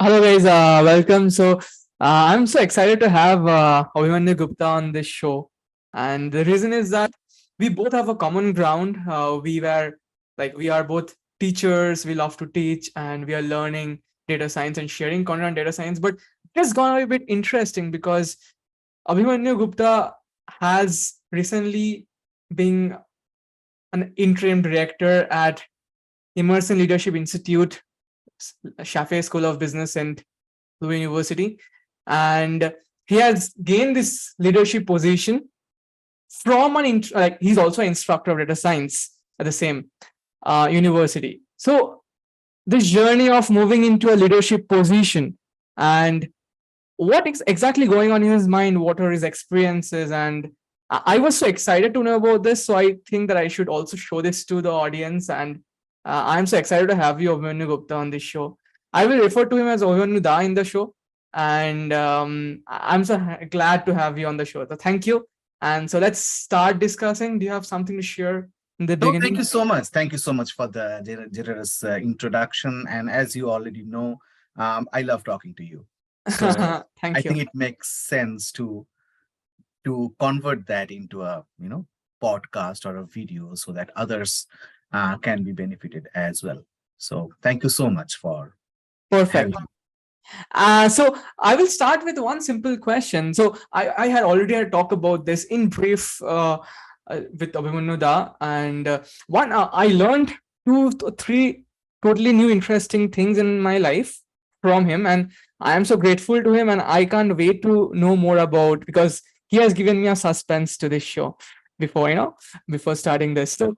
Hello guys, welcome. I'm so excited to have Abhimanyu Gupta on this show, and the reason is that we both have a common ground. We are both teachers. We love to teach, and we are learning data science and sharing content on data science. But it's gonna be a bit interesting because Abhimanyu Gupta has recently been an interim director at Immersion Leadership Institute, Shafe School of Business and University, and he has gained this leadership position from he's also an instructor of data science at the same university. So this journey of moving into a leadership position and what is exactly going on in his mind, what are his experiences, and I was so excited to know about this. So I think that I should also show this to the audience, and I'm so excited to have you, Abhimanyu Gupta, on this show. I will refer to him as Abhimanyu Da in the show, and I'm so glad to have you on the show. So thank you. And so let's start discussing. Do you have something to share in the No, thank beginning? you so much. Thank you so much for the generous introduction. And as you already know, I love talking to you. So I Thank you. think it makes sense to convert that into a podcast or a video so that others can be benefited as well. So thank you so much for having Perfect. me. So I will start with one simple question. So I had already had talked about this in brief with Abhimanyu Da, and I learned three totally new interesting things in my life from him, and I am so grateful to him, and I can't wait to know more about because he has given me a suspense to this show before starting this. So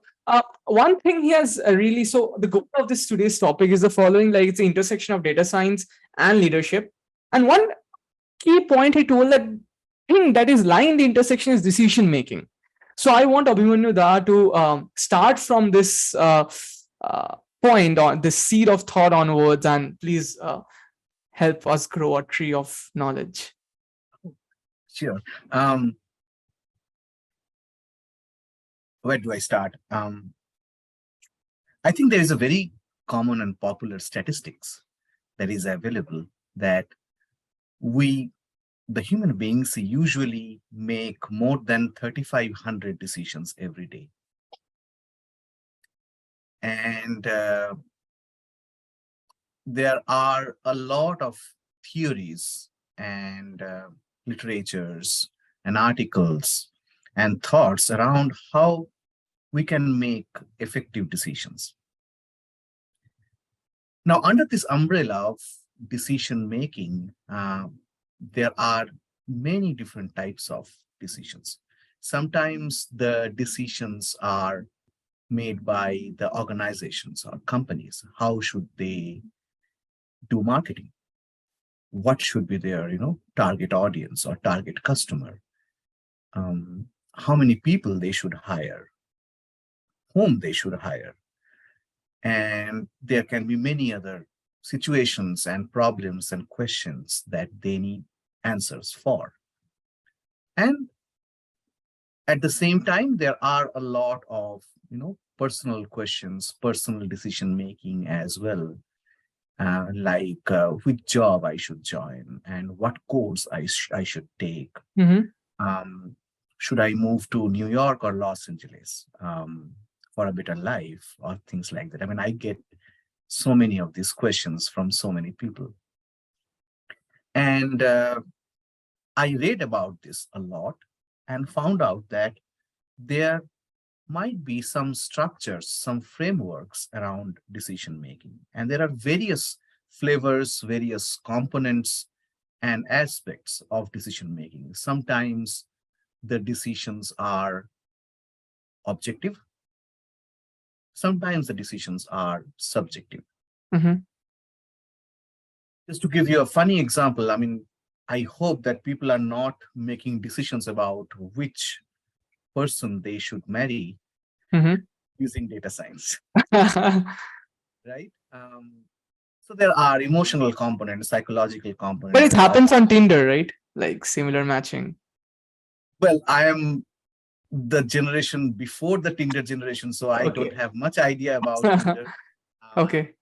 one thing he has really so the goal of this today's topic is the following, like it's the intersection of data science and leadership. And one key point he told that thing that is lying in the intersection is decision making. So I want Abhimanyu Da to start from this point on this seed of thought onwards, and please help us grow a tree of knowledge. Sure. Where do I start? I think there is a very common and popular statistics that is available that we the human beings usually make more than 3,500 decisions every day. And there are a lot of theories and literatures and articles and thoughts around how we can make effective decisions. Now, under this umbrella of decision making, there are many different types of decisions. Sometimes the decisions are made by the organizations or companies. How should they do marketing? What should be their, target audience or target customer? How many people they should hire? Whom they should hire? And there can be many other situations and problems and questions that they need answers for. And at the same time, there are a lot of, personal questions, personal decision making as well, like which job I should join and what course I should take. Mm-hmm. Should I move to New York or Los Angeles for a better life or things like that? I mean, I get so many of these questions from so many people. And I read about this a lot and found out that there might be some structures, some frameworks around decision making. And there are various flavors, various components and aspects of decision making. Sometimes the decisions are objective. Sometimes the decisions are subjective. Mm-hmm. Just to give you a funny example, I mean, I hope that people are not making decisions about which person they should marry Mm-hmm. using data science, right? So there are emotional components, psychological But components, it and all. happens on Tinder, right? Like similar matching. Well, I am the generation before the Tinder generation, so I don't Okay. have much idea about Tinder. Uh, Okay.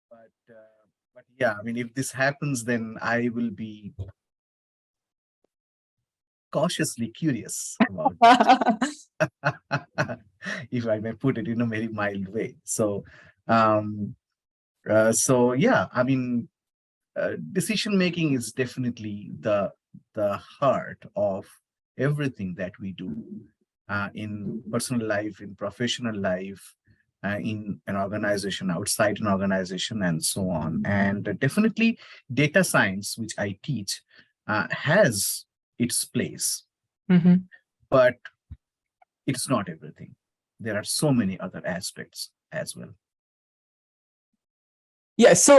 but Yeah, I mean, if this happens, then I will be cautiously curious about that, if I may put it in a very mild way. Um, so yeah, I mean, decision making is definitely the heart of everything that we do in personal life, in professional life, in an organization, outside an organization, and so on. And definitely, data science, which I teach, has its place, Mhm. but it's not everything. There are so many other aspects as well. Yeah. So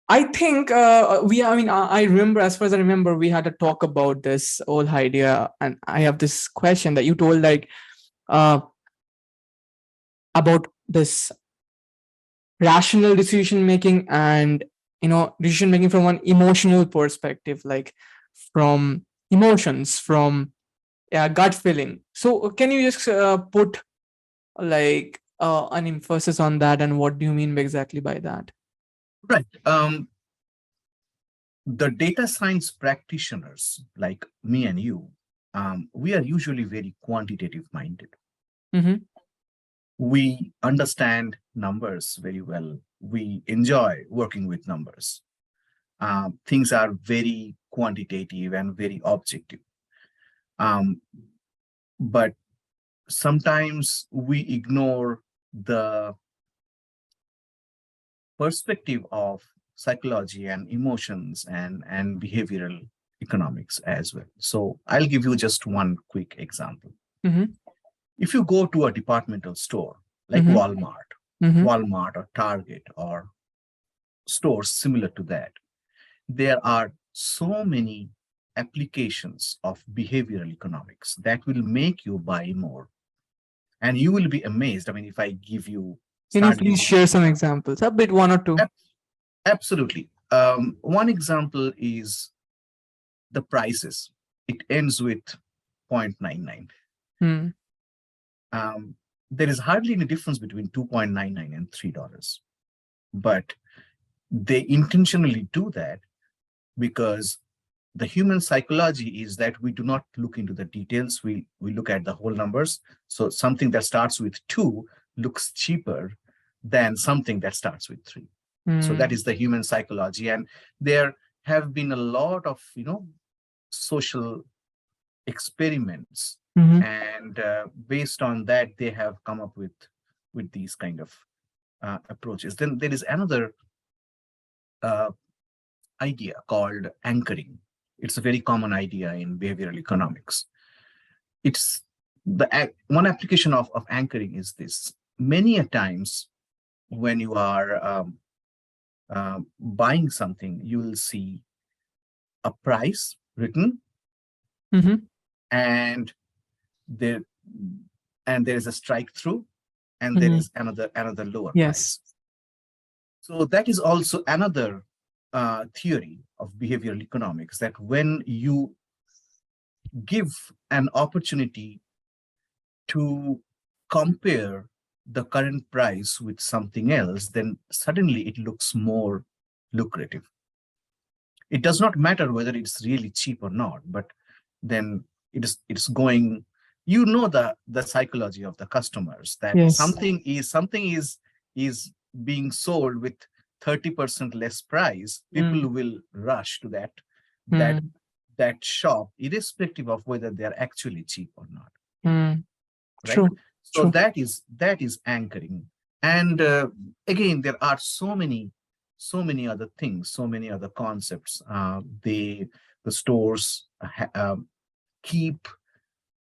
I think I mean, I remember, as far as I remember, we had a talk about this whole idea, and I have this question that you told, like, uh, about this rational decision making and, decision making from an emotional perspective, like from emotions, from, yeah, gut feeling. So can you just put, like, an emphasis on that, and what do you mean exactly by that? Right. The data science practitioners like me and you, we are usually very quantitative minded. Mm-hmm. We understand numbers very well. We enjoy working with numbers. Things are very quantitative and very objective. Um, but sometimes we ignore the perspective of psychology and emotions and behavioral economics as well. So I'll give you just one quick example. Mm-hmm. If you go to a departmental store like Mm-hmm. Mm-hmm. Walmart or Target or stores similar to that, there are so many applications of behavioral economics that will make you buy more. And you will be amazed. I mean, if I give you, Can you start please giving share you, some examples, a bit, one or two? ab- absolutely. One example is the prices. It ends with 0.99. Hmm. Um, there is hardly any difference between 2.99 and $3. But they intentionally do that because the human psychology is that we do not look into the details. We look at the whole numbers. So something that starts with 2 looks cheaper than something that starts with 3. So that Hmm. is the human psychology. And there have been a lot of, social experiments, Mm-hmm. and based on that they have come up with these kind of approaches. Then there is another uh, idea called anchoring. It's a very common idea in behavioral economics. It's one application of anchoring is this. Many a times when you are buying something, you will see a price written, Mm-hmm. and there there is a strike through, and there Mm-hmm. is another lower Yes. price. So that is also another theory of behavioral economics, that when you give an opportunity to compare the current price with something else, then suddenly it looks more lucrative. It does not matter whether it's really cheap or not, but then it's going, the psychology of the customers, that Yes. something is being sold with 30% less price. Mm. People will rush to that Mm. that shop, irrespective of whether they are actually cheap or not, Mm. right? True. So True. that is anchoring. And again, there are so many other things, so many other concepts. The stores keep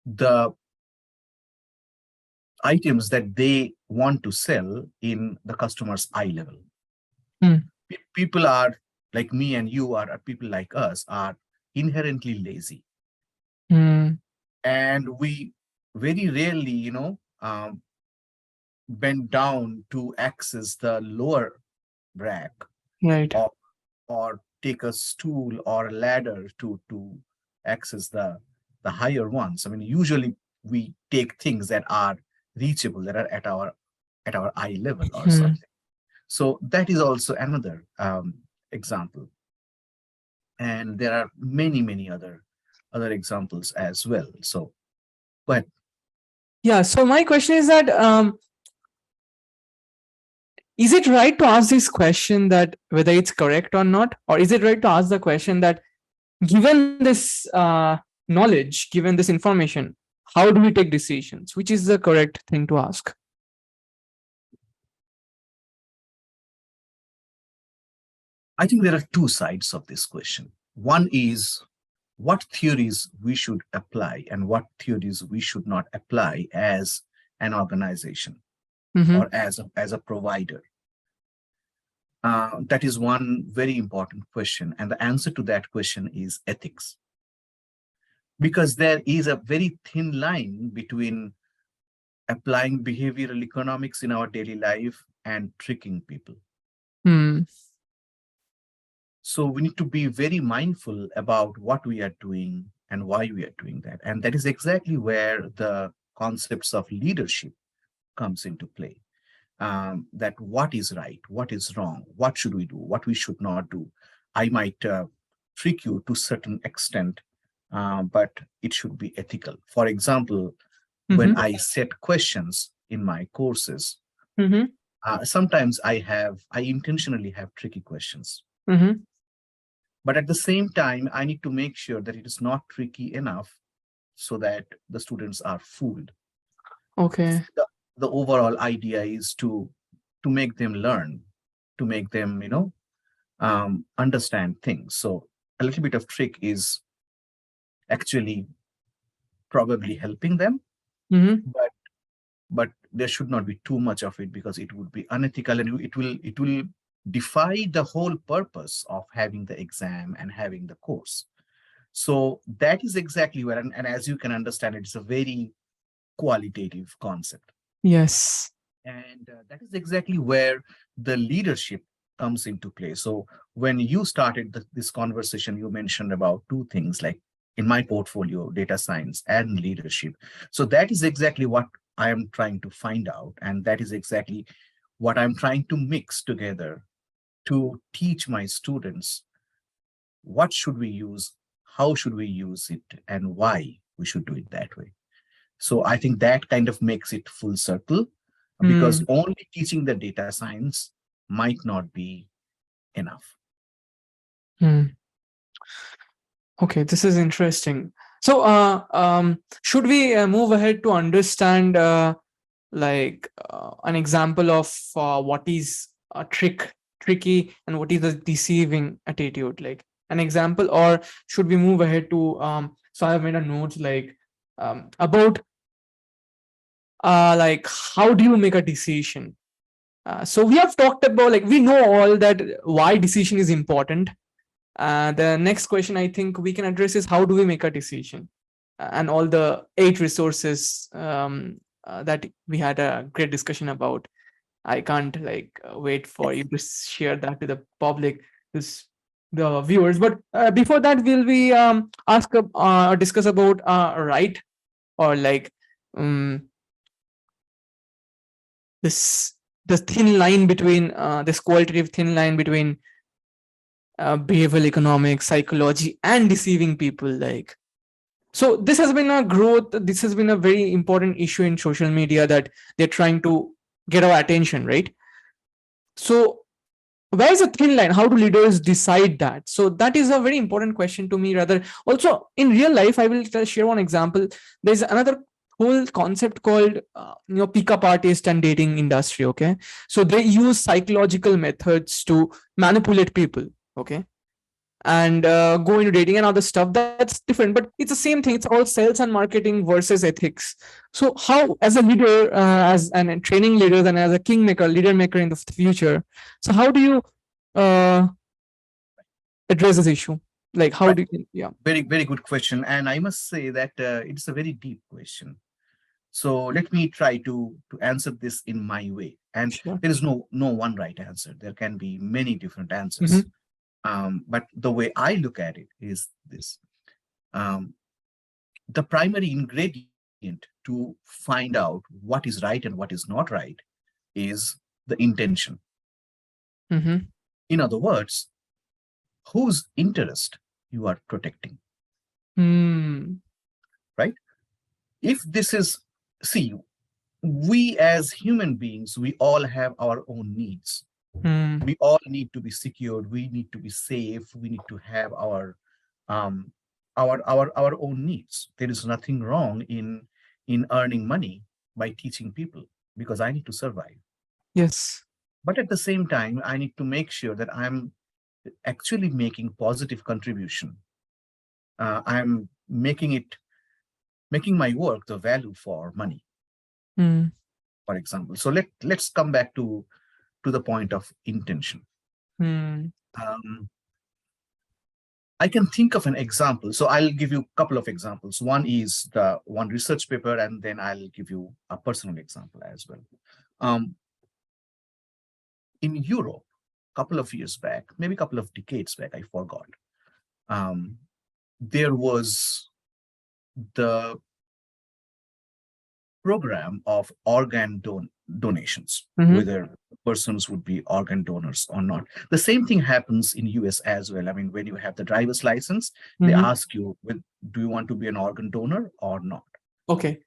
the items that they want to sell in the customer's eye level. Mm. People are like me and you are people like us are inherently lazy, Mm. and we very rarely, bend down to access the lower rack, Right. or take a stool or a ladder to access the higher ones. I mean, usually we take things that are reachable, that are at our eye level or Mm. something. So that is also another example. And there are many other examples as well. So, but Yeah. So my question is that is it right to ask this question that whether it's correct or not, or is it right to ask the question that given this knowledge, given this information, how do we take decisions? Which is the correct thing to ask? I think there are two sides of this question. One is what theories we should apply and what theories we should not apply as an organization Mm-hmm. or as a provider. That is one very important question. And the answer to that question is ethics. Because there is a very thin line between applying behavioral economics in our daily life and tricking people. Hmm. So we need to be very mindful about what we are doing and why we are doing that. And that is exactly where the concepts of leadership comes into play. That what is right, what is wrong, what should we do, what we should not do. I might trick you to a certain extent, but it should be ethical. For example, when Mm-hmm. I set questions in my courses, Mm-hmm. sometimes I intentionally have tricky questions. Mm-hmm. But at the same time, I need to make sure that it is not tricky enough so that the students are fooled. Okay. The overall idea is to make them learn, to make them, understand things. So a little bit of trick is actually probably helping them, Mm-hmm. but there should not be too much of it because it would be unethical and it will defy the whole purpose of having the exam and having the course. So that is exactly where, and as you can understand, it's a very qualitative concept. Yes. And that is exactly where the leadership comes into play. So when you started this conversation, you mentioned about two things like in my portfolio, data science and leadership. So that is exactly what I am trying to find out. And that is exactly what I'm trying to mix together to teach my students what should we use, how should we use it, and why we should do it that way. So I think that kind of makes it full circle because Hmm. only teaching the data science might not be enough. Hmm. Okay, this is interesting. So, should we move ahead to understand an example of what is a tricky, and what is the deceiving attitude? Like an example, or should we move ahead to? So I have made a note about how do you make a decision? So we have talked about, like, we know all that why decision is important. The next question I think we can address is how do we make a decision, and all the 8 resources that we had a great discussion about. I can't wait for you to share that to the public, this the viewers. But before that, will we ask or discuss about right, or um, this the thin line between this qualitative thin line between behavioral economics, psychology, and deceiving people. So this has been a growth. This has been a very important issue in social media that they're trying to get our attention, right? So where is the thin line? How do leaders decide that? So that is a very important question to me. Rather, also in real life, I will share one example. There's another whole concept called pickup artist and dating industry. Okay, so they use psychological methods to manipulate people. Okay, and go into dating and other stuff. That's different, but it's the same thing. It's all sales and marketing versus ethics. So how, as a leader, as an training leader, and as a kingmaker, leader maker in the future, so how do you uh, address this issue? Like how Right. do you, yeah. Very good question. And I must say that it's a very deep question. So let me try to answer this in my way. And Sure. there is no one right answer. There can be many different answers. Mm-hmm. But the way I look at it is this. Um, the primary ingredient to find out what is right and what is not right is the intention. Mm-hmm. In other words, whose interest you are protecting, Hmm. right? If this is, see, we as human beings, we all have our own needs. Hmm. We all need to be secured. We need to be safe. We need to have um, our own needs. There is nothing wrong in earning money by teaching people because I need to survive. Yes. But at the same time, I need to make sure that I'm actually making positive contribution. I'm making my work the value for money, Hmm. for example. So let's come back to the point of intention. Hmm. Um, I can think of an example. So I'll give you a couple of examples. One is the one research paper, and then I'll give you a personal example as well. Um, in Europe, a couple of years back, maybe a couple of decades back, I forgot. Um, there was the program of donations, Mm-hmm. whether persons would be organ donors or not. The same thing happens in US as well. I mean, when you have the driver's license, they Mm-hmm. ask you, do you want to be an organ donor or not? Okay.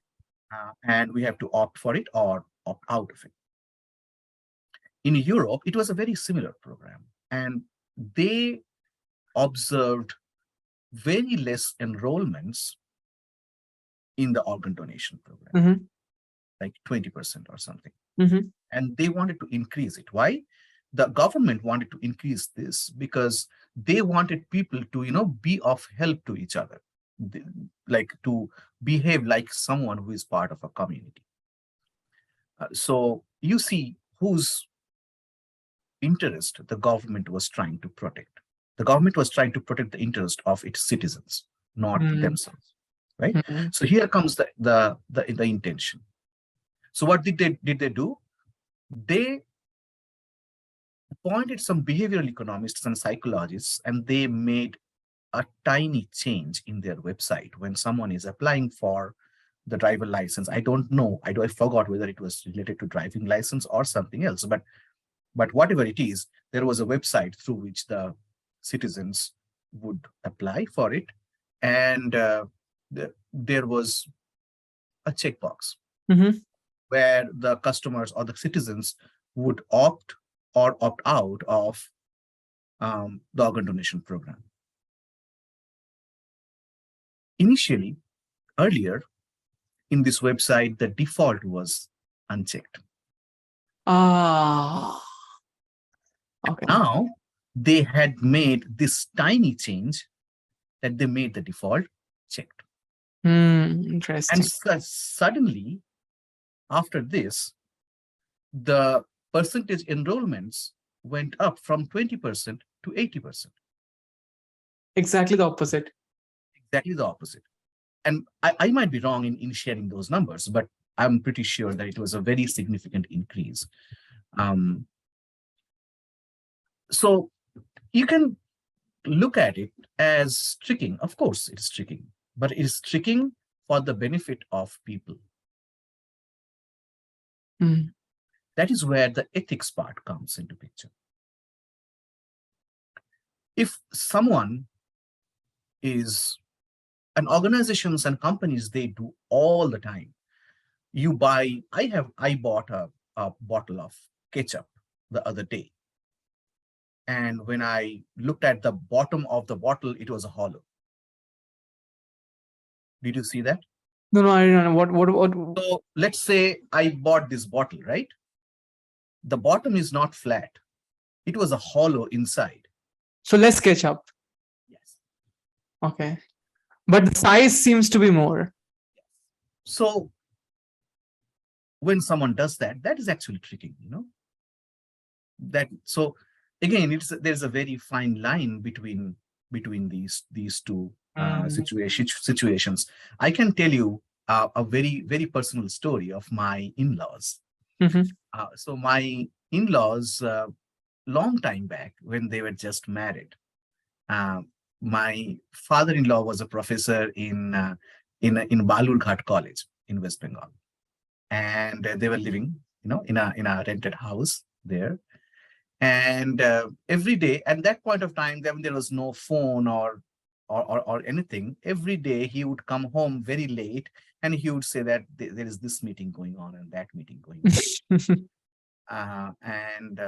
And we have to opt for it or opt out of it. In Europe, it was a very similar program, and they observed very less enrollments in the organ donation program, Mm-hmm. like 20% or something. Mm-hmm. And they wanted to increase it. Why? The government wanted to increase this because they wanted people to, be of help to each other, like to behave like someone who is part of a community. So you see whose interest the government was trying to protect. The government was trying to protect the interest of its citizens, not Mm-hmm. themselves, right? Mm-hmm. So here comes the intention. So what did they do? They appointed some behavioral economists and psychologists, and they made a tiny change in their website when someone is applying for the driver license. I don't know. I forgot whether it was related to driving license or something else, but whatever it is, there was a website through which the citizens would apply for it, and there was a checkbox Mm-hmm. where the customers or the citizens would opt or opt out of the organ donation program. Initially, earlier in this website, the default was unchecked. Ah. Okay. Now, they had made this tiny change that they made the default checked. Hmm. And Interesting. suddenly, after this, the percentage enrollments went up from 20% to 80%. Exactly the opposite. Exactly the opposite. And I might be wrong in sharing those numbers, but I'm pretty sure that it was a very significant increase. Um, so you can look at it as tricking. Of course, it's tricking, but it's tricking for the benefit of people. Mm. That is where the ethics part comes into picture. If someone is, and organizations and companies, they do all the time. You buy, I bought a bottle of ketchup the other day. And when I looked at the bottom of the bottle, it was a hollow. Did you see that? No, no, I don't know. What? So let's say I bought this bottle, right? The bottom is not flat. It was a hollow inside. So let's sketch up. Yes. Okay. But the size seems to be more. So when someone does that, that is actually tricking, That so again, there's a very fine line between these two Mm. situations. I can tell you a very very personal story of my in-laws. Mm-hmm. So my in-laws, long time back when they were just married, uh, my father-in-law was a professor in Balurghat College in West Bengal, and they were living, in a rented house there. And every day, at that point of time, then there was no phone or anything. Every day he would come home very late, and he would say that there is this meeting going on and that meeting going on. And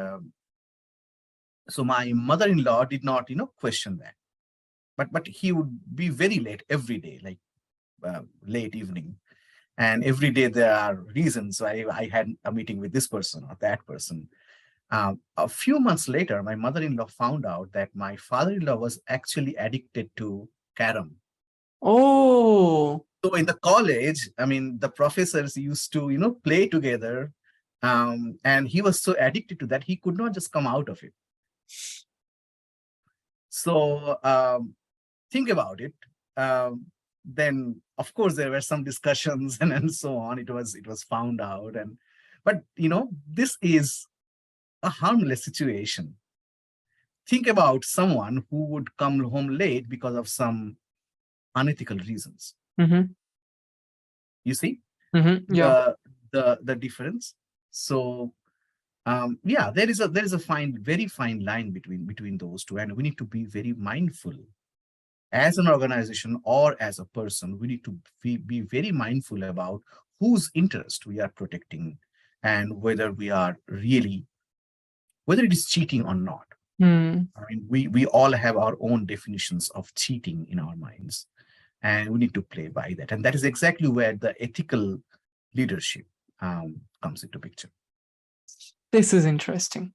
so my mother-in-law did not, question that. But he would be very late every day, like late evening. And every day there are reasons. I had a meeting with this person or that person. A few months later, my mother-in-law found out that my father-in-law was actually addicted to carom. Oh. So in the college, I mean, the professors used to, play together. And he was so addicted to that, he could not just come out of it. So think about it. Then, of course, there were some discussions and so on. It was found out. But, this is a harmless situation. Think about someone who would come home late because of some unethical reasons. Mm-hmm. You see Yeah. the difference. So yeah, there is a very fine line between those two, and we need to be very mindful as an organization or as a person. We need to be very mindful about whose interest we are protecting, and whether it is cheating or not. Mm. I mean, we all have our own definitions of cheating in our minds, and we need to play by that. And that is exactly where the ethical leadership comes into picture. This is interesting.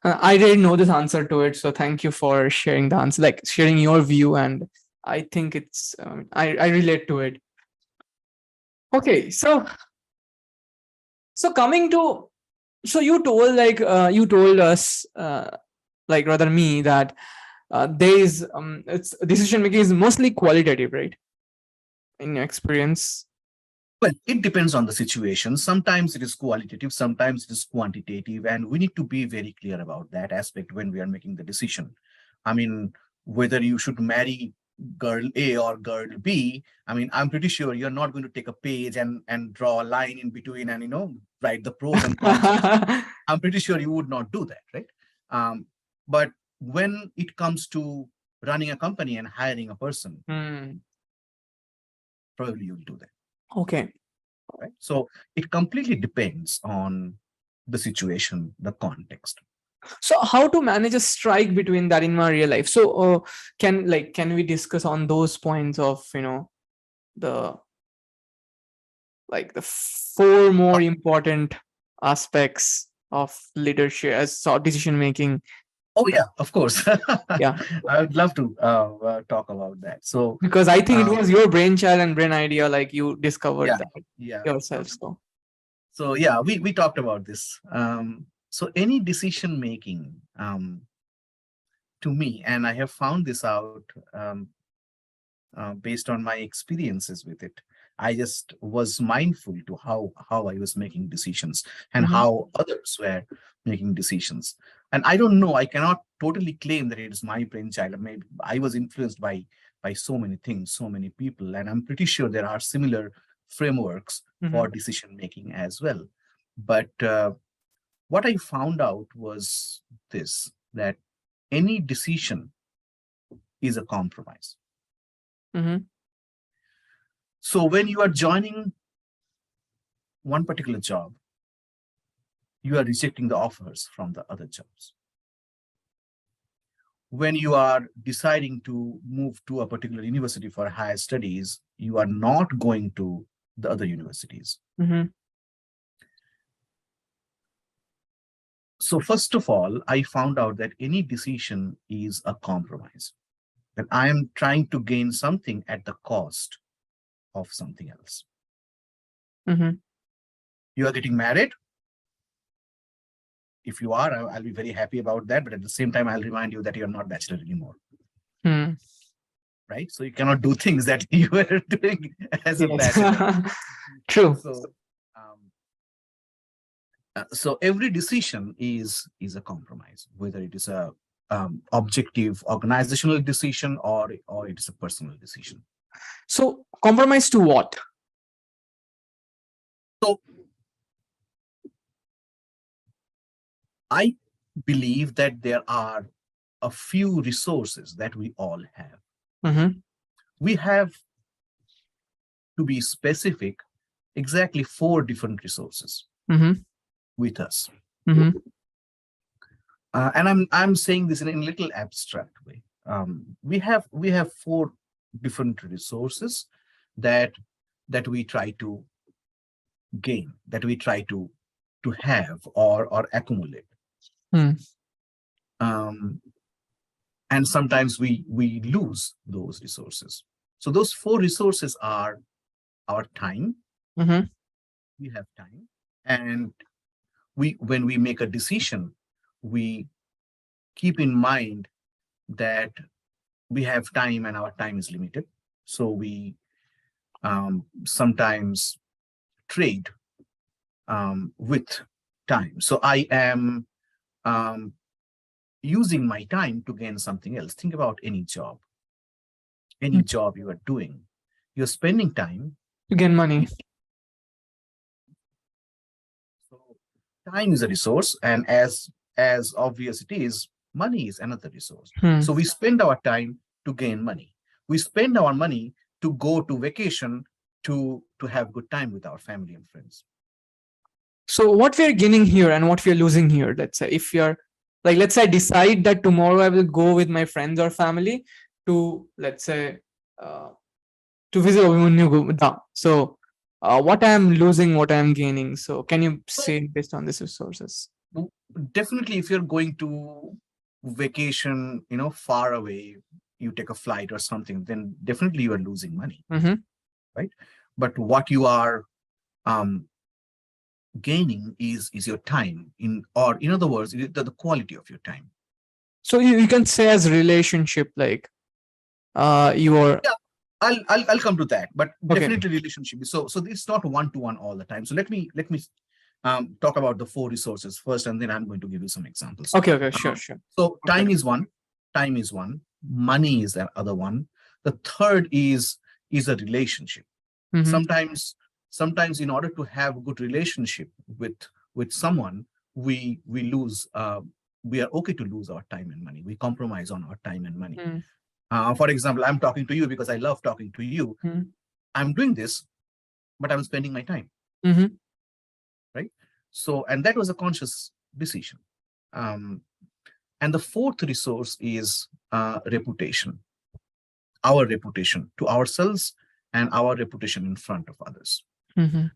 I didn't know this answer to it, so thank you for sharing the answer, like sharing your view, and I think it's I relate to it. Okay, so coming to, so you told you told us like rather me that there is it's decision making is mostly qualitative, right? In your experience. Well, it depends on the situation. Sometimes it is qualitative, sometimes it is quantitative, and we need to be very clear about that aspect when we are making the decision. I mean, whether you should marry girl A or girl B, I mean, I'm pretty sure you're not going to take a page and draw a line in between and, write the pros and cons of it. I'm pretty sure you would not do that, right? But when it comes to running a company and hiring a person, probably you'll do that. Okay. Right? So it completely depends on the situation, the context. So how to manage a strike between that in my real life? So can we discuss on those points of the the four more important aspects of leadership as decision making? Oh yeah, of course. Yeah, I would love to talk about that. So because I think it was your brainchild and brain idea, like you discovered yeah, that yeah. yourself. So yeah, we talked about this. So any decision making, to me, and I have found this out based on my experiences with it. I just was mindful to how I was making decisions and how others were making decisions. And I don't know, I cannot totally claim that it is my brainchild. Maybe I was influenced by so many things, so many people, and I'm pretty sure there are similar frameworks for decision making as well. But what I found out was this, that any decision is a compromise. So when you are joining one particular job, you are rejecting the offers from the other jobs. When you are deciding to move to a particular university for higher studies, you are not going to the other universities. So first of all, I found out that any decision is a compromise. That I am trying to gain something at the cost of something else. You are getting married. If you are, I'll be very happy about that. But at the same time, I'll remind you that you're not bachelor anymore. Right? So you cannot do things that you were doing as a bachelor. True. So every decision is a compromise, whether it is a objective organizational decision or it is a personal decision. So compromise to what? So I believe that there are a few resources that we all have. Mm-hmm. We have, to be specific, exactly 4 different resources Mm-hmm. with us. Mm-hmm. And I'm saying this in a little abstract way. We have 4 different resources that we try to gain, that we try to have or accumulate. Mm. Um, and sometimes we lose those resources. So those 4 resources are our time. Mm-hmm. We have time, and when we make a decision, we keep in mind that we have time and our time is limited. So we sometimes trade with time. So I am using my time to gain something else. Think about any job you are doing. You're spending time. To gain money. So time is a resource, and as obvious it is, money is another resource. Hmm. So we spend our time to gain money. We spend our money to go to vacation, to have good time with our family and friends. So what we are gaining here and what we are losing here, let's say, if you're like, let's say I decide that tomorrow I will go with my friends or family to, let's say, uh, to visit Abhimanyu Gupta. So what I am losing, what I am gaining. So can you say based on these resources? Definitely, if you're going to vacation, far away, you take a flight or something, then definitely you are losing money, Mm-hmm. right? But what you are um, gaining is your time, in other words, the quality of your time. So you can say as relationship, like your Yeah, I'll come to that, but okay. definitely relationship. So it's not one-to-one all the time. So let me talk about the 4 resources first, and then I'm going to give you some examples. Okay, sure, sure. So Okay. time is one. Time is one. Money is the other one. The third is a relationship. Mm-hmm. Sometimes in order to have a good relationship with someone, we lose. We are okay to lose our time and money. We compromise on our time and money. Mm-hmm. For example, I'm talking to you because I love talking to you. Mm-hmm. I'm doing this, but I'm spending my time, Mm-hmm. right? So, and that was a conscious decision. And the 4th resource is reputation, our reputation to ourselves and our reputation in front of others. Mm-hmm.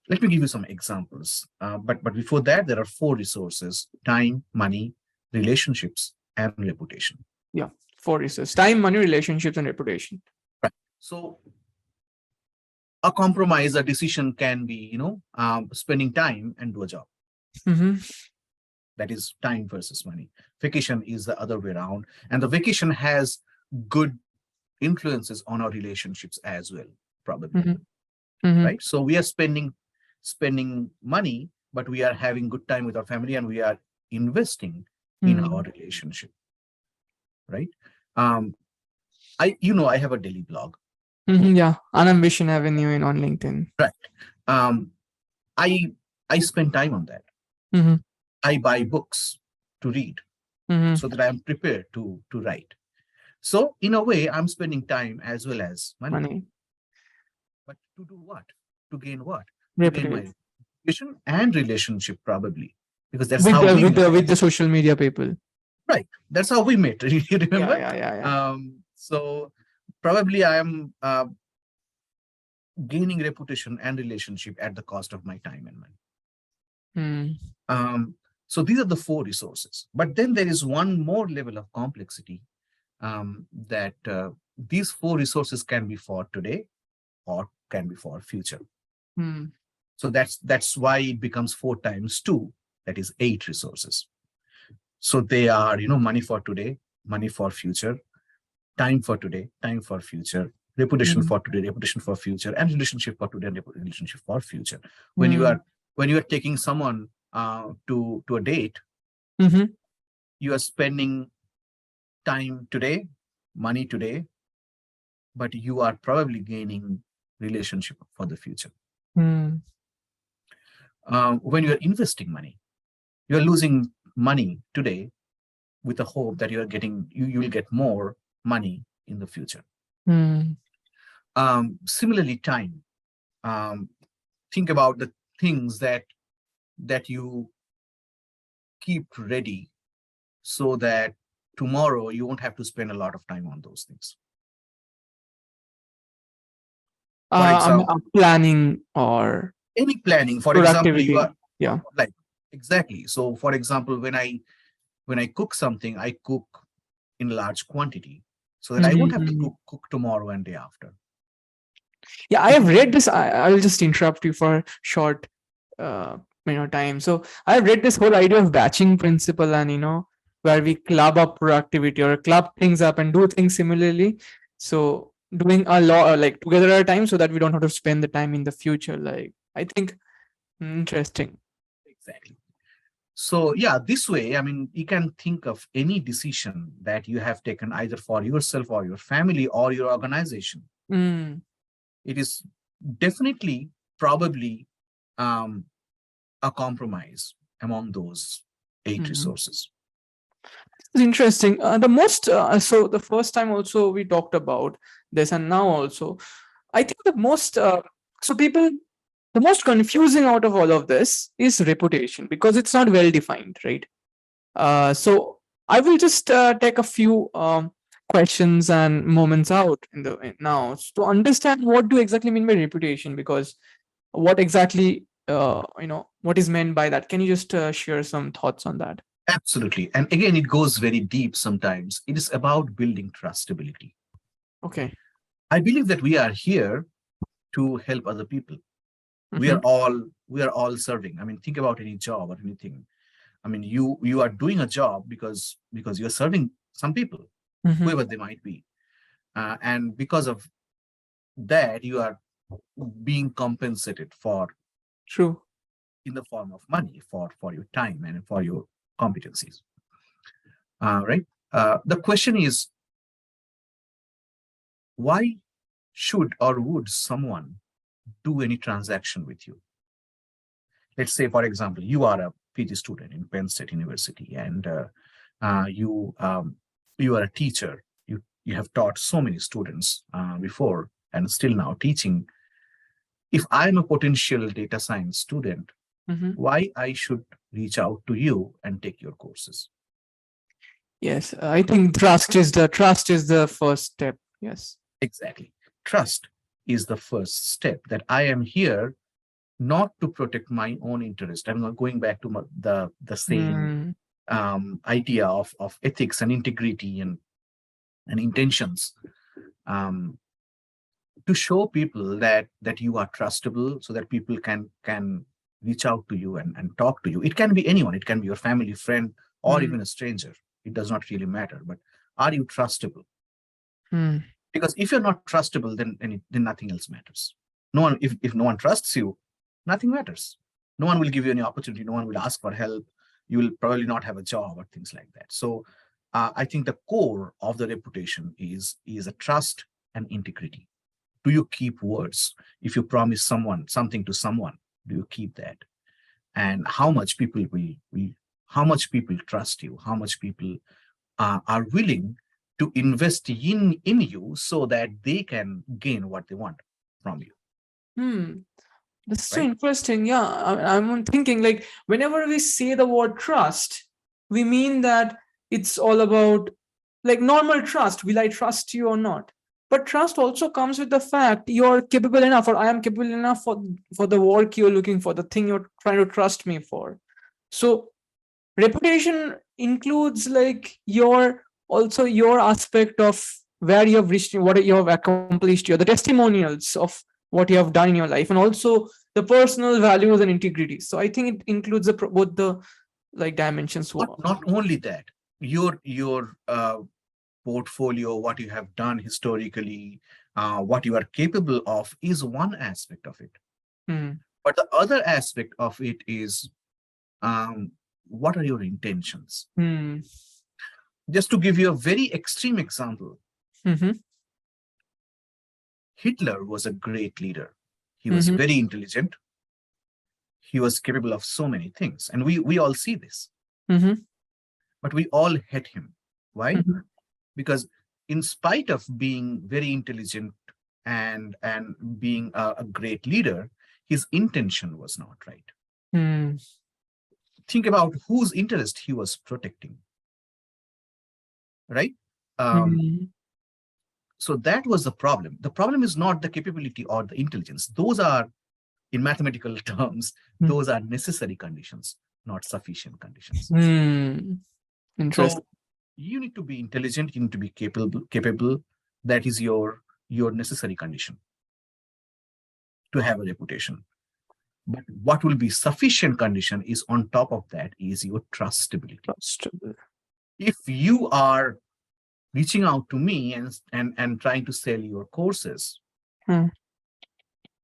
Let me give you some examples. But before that, there are 4 resources: time, money, relationships, and reputation. Yeah, 4 resources: time, money, relationships, and reputation. Right. So a compromise, a decision can be, spending time and do a job. Mm-hmm. That is time versus money. Vacation is the other way around. And the vacation has good influences on our relationships as well, probably. Mm-hmm. Mm-hmm. Right? So we are spending money, but we are having good time with our family, and we are investing in our relationship. Right? I have a daily blog. Mm-hmm. Yeah, Unambition Avenue on LinkedIn. Right. Um, I spend time on that. Mm-hmm. I buy books to read so that I'm prepared to write. So in a way, I'm spending time as well as money. But to do what? To gain what? To gain my reputation and relationship, probably, because that's with how we met. with the social media people. Right. That's how we met. You remember? Yeah. So probably I am gaining reputation and relationship at the cost of my time and money. So these are the 4 resources. But then there is one more level of complexity, that these 4 resources can be for today or can be for future. So that's why it becomes 4 times 2, that is 8 resources. So they are, money for today, money for future, time for today, time for future, reputation for today, reputation for future, and relationship for today and relationship for future. When you are taking someone to a date, you are spending time today, money today, but you are probably gaining relationship for the future. When you are investing money, you are losing money today with the hope that you're getting, you will get more money in the future. Hmm. Similarly, time. Um, think about the things that you keep ready so that tomorrow you won't have to spend a lot of time on those things. For example, Planning or any planning. For example, you are productivity. Yeah. like exactly. So, for example, when I cook something, I cook in large quantity so that I won't have to Mhm. cook tomorrow and day after. Yeah, I If have you read this. I'll just interrupt you for a short, uh, time. So I've read this whole idea of batching principle, and where we club up productivity or club things up and do things similarly. So doing a lot, like together at a time, so that we don't have to spend the time in the future. Like I think interesting. exactly. So yeah, this way, I mean, you can think of any decision that you have taken either for yourself or your family or your organization. Mm. It is definitely probably um, a compromise among those eight Mhm. resources. It's interesting. So the first time also we talked about this, and now also I think people the most confusing out of all of this is reputation because it's not well defined, right? So I will just take a few questions and moments out now to understand what do exactly mean by reputation, because what exactly what is meant by that. Can you just share some thoughts on that? Absolutely. And again, it goes very deep sometimes. It is about building trustability. Okay. I believe that we are here to help other people. We are Mm-hmm. all we are all serving. I mean, think about any job or anything. I mean, you are doing a job because you're serving some people, Mm-hmm. whoever they might be, and because of that, you are being compensated for True. in the form of money for your time and for your competencies. Right? The question is, why should or would someone do any transaction with you? Let's say, for example, you are a PG student in Penn State University, and you are a teacher. You have taught so many students before, and still now teaching. If I'm a potential data science student, Mm-hmm. why I should reach out to you and take your courses? Yes, I think trust is the first step. Yes. Exactly. Trust is the first step, that I am here not to protect my own interest. I'm not going back to the same Mm. idea of ethics and integrity and intentions, um, to show people that you are trustable, so that people can reach out to you and talk to you. It can be anyone. It can be your family, friend, or Mm. even a stranger. It does not really matter. But are you trustable? Mm. Because if you're not trustable, then nothing else matters. No one, if no one trusts you, nothing matters. No one will give you any opportunity. No one will ask for help. You will probably not have a job or things like that. So I think the core of the reputation is a trust and integrity. Do you keep words? If you promise someone something to someone, do you keep that? And how much people trust you? How much people are willing to invest in you so that they can gain what they want from you, Hmm. This is so right? interesting. Yeah, I'm thinking like whenever we say the word trust, we mean that it's all about like normal trust. Will I trust you or not? But trust also comes with the fact you're capable enough, or I am capable enough for the work you're looking for, the thing you're trying to trust me for. So reputation includes like your aspect of where you have reached, what you have accomplished, the testimonials of what you have done in your life, and also the personal values and integrity. So I think it includes both the like dimensions. Not only that, your portfolio, what you have done historically, what you are capable of is one aspect of it. Hmm. But the other aspect of it is, um, what are your intentions? Hmm. Just to give you a very extreme example, Mm-hmm. Hitler was a great leader. He was Mm-hmm. very intelligent. He was capable of so many things, and we all see this. Mm-hmm. but we all hate him. Why? Mm-hmm. Because in spite of being very intelligent and being a great leader, his intention was not right. Mm-hmm. Think about whose interest he was protecting, right? Um, Mm-hmm. so that was the problem. The problem is not the capability or the intelligence. Those are, in mathematical terms, those are necessary conditions, not sufficient conditions. Mm-hmm. Interesting. So you need to be intelligent, you need to be capable. That is your necessary condition to have a reputation. But what will be sufficient condition is on top of that is your trustability. Trustable. If you are reaching out to me and trying to sell your courses, Hmm.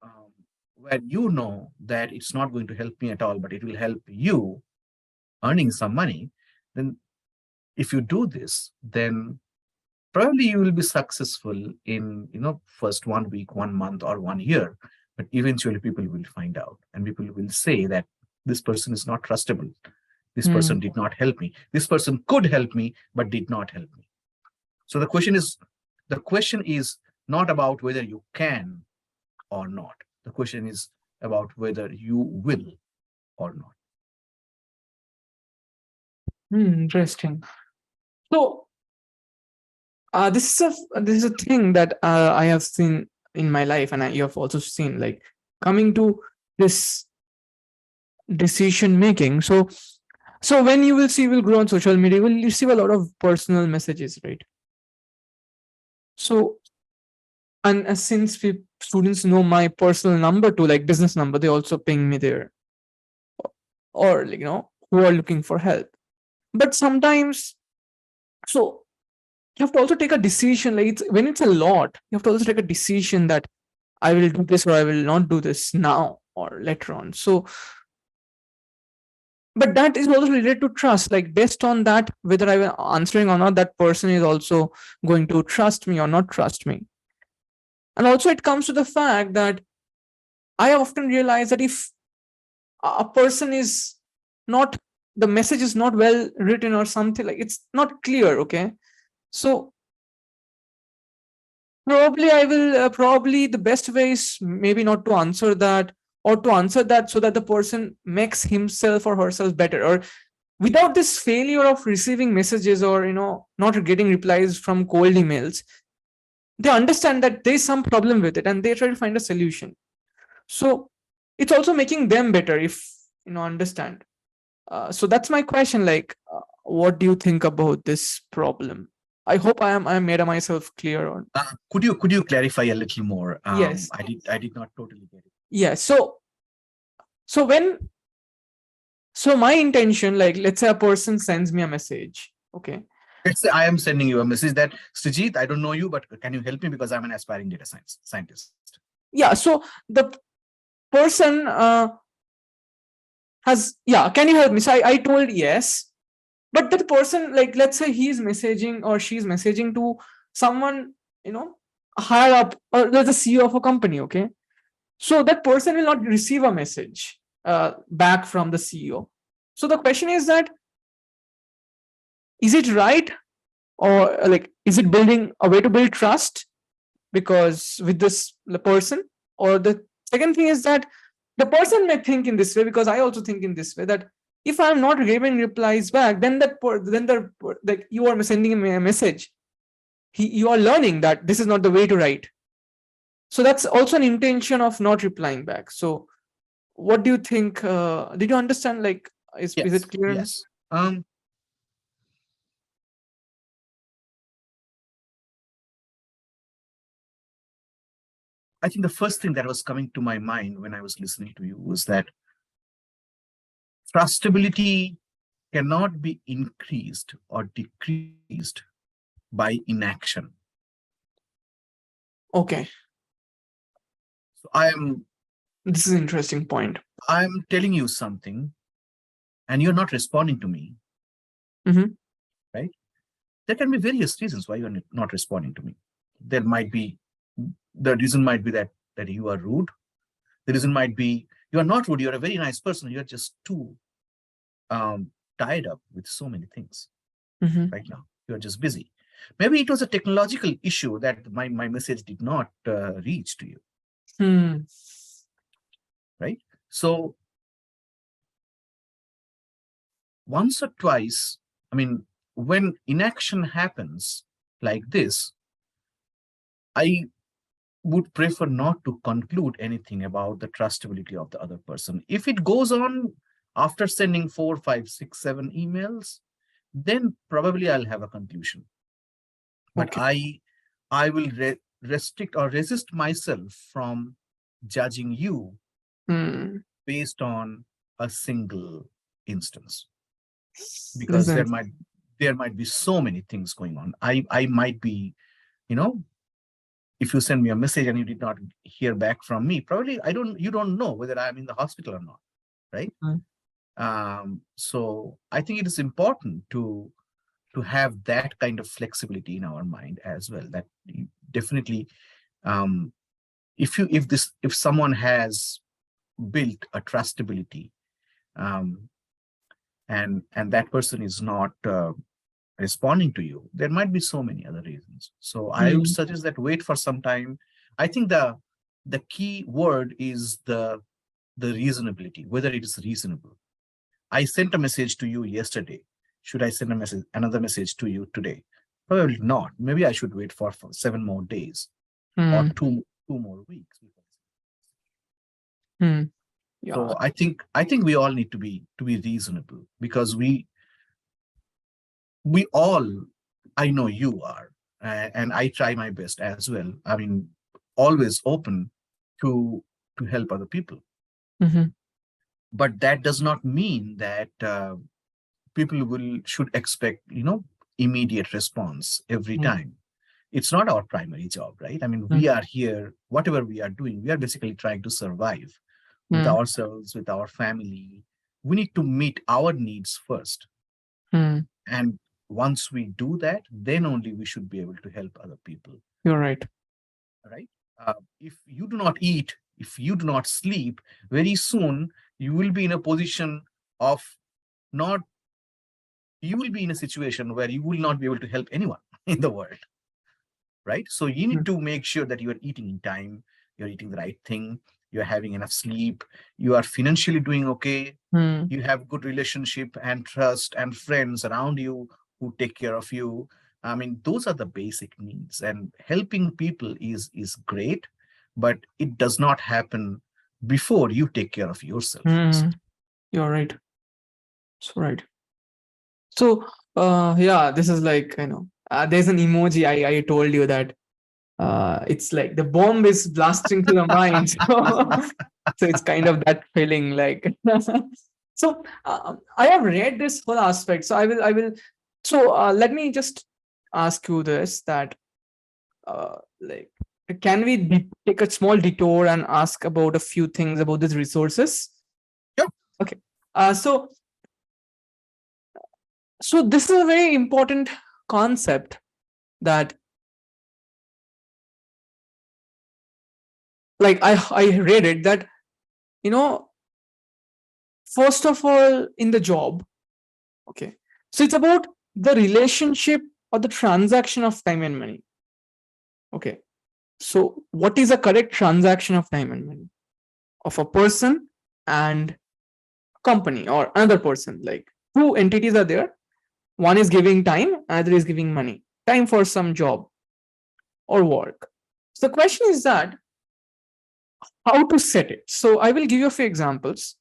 um, where you know that it's not going to help me at all, but it will help you earning some money, then if you do this, then probably you will be successful in first 1 week, 1 month, or 1 year. But eventually people will find out and people will say that this person is not trustable. This Hmm. person did not help me. This person could help me but did not help me. So the question is not about whether you can or not. The question is about whether you will or not. Interesting. So, this is a thing that I have seen in my life, and you have also seen, like, coming to this decision making. So when you will grow on social media, you will receive a lot of personal messages, right? So, and since students know my personal number too, like business number, they also ping me there, or like, who are looking for help. But sometimes, so you have to also take a decision. Like, when it's a lot, you have to also take a decision that I will do this or I will not do this now or later on. So, but that is also related to trust. Like, based on that, whether I am answering or not, that person is also going to trust me or not trust me. And also, it comes to the fact that I often realize that if a person is not, the message is not well written or something, like it's not clear, okay? So probably I will, probably the best way is maybe not to answer that, or to answer that so that the person makes himself or herself better, or without this failure of receiving messages, or not getting replies from cold emails, they understand that there's some problem with it and they try to find a solution. So it's also making them better if understand. So that's my question, like, what do you think about this problem? I hope I am made myself clear on. Could you clarify a little more? Yes. I did not totally get it. Yeah. So when, so my intention, like, let's say a person sends me a message, okay? Let's say I am sending you a message that, Srijit, I don't know you, but can you help me because I'm an aspiring data science scientist. Yeah, so the person has, yeah, can you help me? So I told yes, but that person, like, let's say he's messaging or she's messaging to someone, higher up, or there's a CEO of a company, okay? So that person will not receive a message back from the CEO. So the question is that, is it right, or like, is it building a way to build trust because with this person? Or the second thing is that the person may think in this way, because I also think in this way, that if I'm not giving replies back, then like, you are sending him a message, you are learning that this is not the way to write. So that's also an intention of not replying back. So what do you think? Did you understand? Like, is Yes, it clear enough? yes. I think the first thing that was coming to my mind when I was listening to you was that trustability cannot be increased or decreased by inaction. Okay, So this is an interesting point. I'm telling you something and you're not responding to me, Mhm. right? There can be various reasons why you're not responding to me. There might be the reason might be that you are rude. The reason might be you are not rude, you're a very nice person, you're just too tied up with so many things Mhm. right now. You're just busy. Maybe it was a technological issue that my message did not reach to you, Hmm. right? So once or twice, I mean, when inaction happens like this, I would prefer not to conclude anything about the trustability of the other person. If it goes on after sending 4, 5, 6, 7 emails, then probably I'll have a conclusion. But Okay. I will restrict or resist myself from judging you Hmm. based on a single instance, This because is there might be so many things going on. I might be, you know, if you send me a message and you did not hear back from me, probably you don't know whether I'm in the hospital or not, right? mm, So I think it is important to have that kind of flexibility in our mind as well. That definitely, um, if someone has built a trustability, um, and that person is not responding to you, there might be so many other reasons. So I would hmm. suggest that wait for some time. I think the key word is the reasonability, whether it is reasonable. I sent a message to you yesterday. Should I send another message to you today? Probably not. Maybe I should wait for 7 more days or Hmm. two more weeks. Hmm. Yeah. So I think we all need to be reasonable, because we all, I know you are, and I try my best as well. I mean, always open to help other people, Mhm. but that does not mean that people will should expect, immediate response every Hmm. time. It's not our primary job, right? I mean, Hmm. we are here, whatever we are doing, we are basically trying to survive with Hmm. ourselves, with our family. We need to meet our needs first, Hmm. and once we do that, then only we should be able to help other people, You're right. right? If you do not eat, if you do not sleep, very soon you will be in a position of not, you will be in a situation where you will not be able to help anyone in the world, right? So you Hmm. need to make sure that you are eating in time, you're eating the right thing, you're having enough sleep, you are financially doing okay, Hmm. you have good relationship and trust and friends around you who take care of you. I mean, those are the basic needs, and helping people is great, but it does not happen before you take care of yourself Hmm. first. You're right. So right. So, yeah, this is like, there's an emoji I told you that it's like the bomb is blasting to the mind. So it's kind of that feeling like. So I have read this whole aspect. So I will. So let me just ask you this: that like, can we take a small detour and ask about a few things about these resources? Yep. Okay. So this is a very important concept that, like, I read it that, you know first of all, in the job, okay, so it's about the relationship or the transaction of time and money. Okay, so what is a correct transaction of time and money of a person and company or another person? Like, two entities are there, one is giving time, another is giving money, time for some job or work. So the question is that, how to set it. So I will give you a few examples,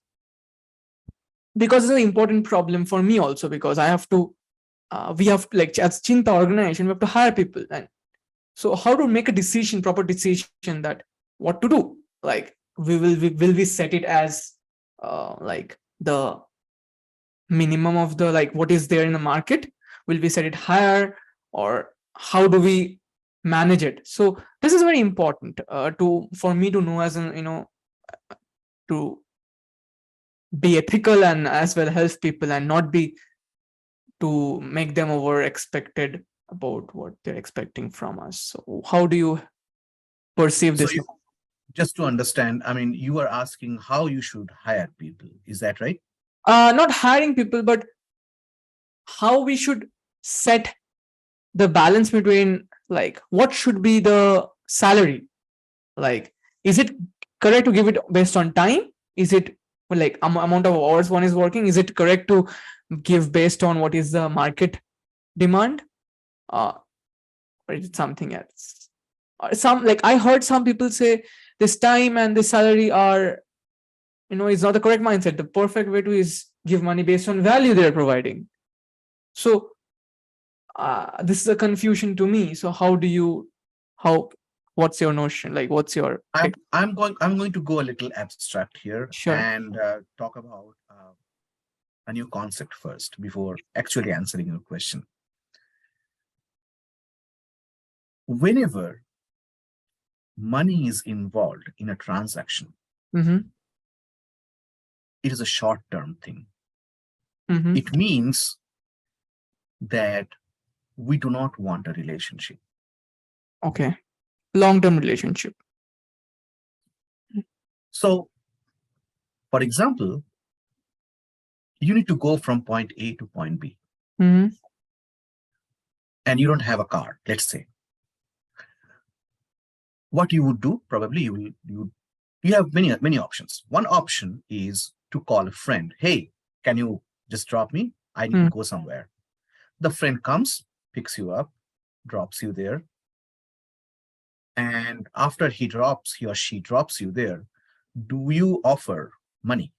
because it's an important problem for me also, because I have to we have, like, as Chinta organization, we have to hire people. And so how to make a decision, proper decision, that what to do. Like, will we set it as like the minimum of the, like, what is there in the market? Will we set it higher, or how do we manage it? So this is very important to for me to know, as an, to be ethical and as well help people, and not be to make them over expected about what they're expecting from us. So how do you perceive So this? you, just to understand, I mean, you are asking how you should hire people. Is that right? Not hiring people, but how we should set the balance between, like, what should be the salary? Like, is it correct to give it based on time? Is it like amount of hours one is working? Is it correct to give based on what is the market demand? Or is it something else? Or some, like, I heard some people say this time and this salary are, it's not the correct mindset. The perfect way to is give money based on value they're providing. So this is a confusion to me. So how what's your notion? Like, what's your take? I'm going to go a little abstract here Sure. and talk about a new concept first before actually answering your question. Whenever money is involved in a transaction, Mm-hmm. it is a short-term thing. Mm-hmm. It means that we do not want a relationship. Okay. Long-term relationship. So, for example, you need to go from point A to point B, Mm-hmm. and you don't have a car, let's say. What you would do, probably you have many options. One option is to call a friend. Hey, can you just drop me? I need to go somewhere. The friend comes, picks you up, drops you there. And after he or she drops you there, do you offer money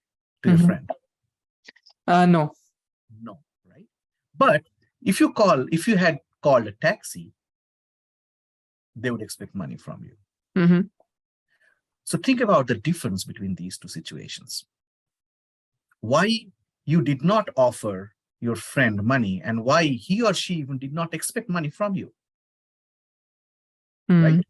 to your Mm-hmm. friend? No. No, right? But if you had called a taxi, they would expect money from you. Mm-hmm. So think about the difference between these two situations. Why you did not offer your friend money and why he or she even did not expect money from you, right?